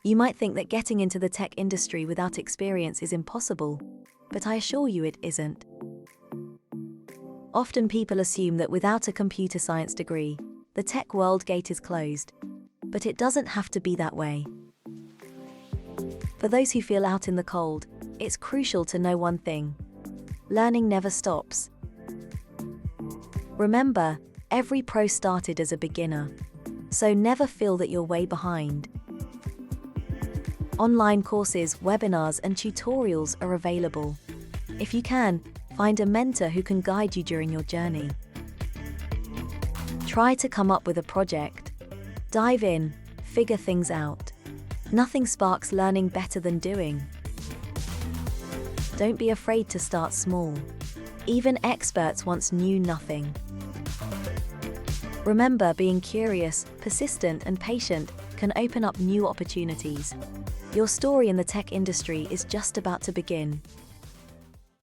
You might think that getting into the tech industry without experience is impossible, but I assure you it isn't. Often people assume that without a computer science degree, the tech world gate is closed, but it doesn't have to be that way. For those who feel out in the cold, it's crucial to know one thing: learning never stops. Remember, every pro started as a beginner, so never feel that you're way behind. Online courses, webinars, and tutorials are available. If you can, find a mentor who can guide you during your journey. Try to come up with a project. Dive in, figure things out. Nothing sparks learning better than doing. Don't be afraid to start small. Even experts once knew nothing. Remember, being curious, persistent, and patient can open up new opportunities. Your story in the tech industry is just about to begin.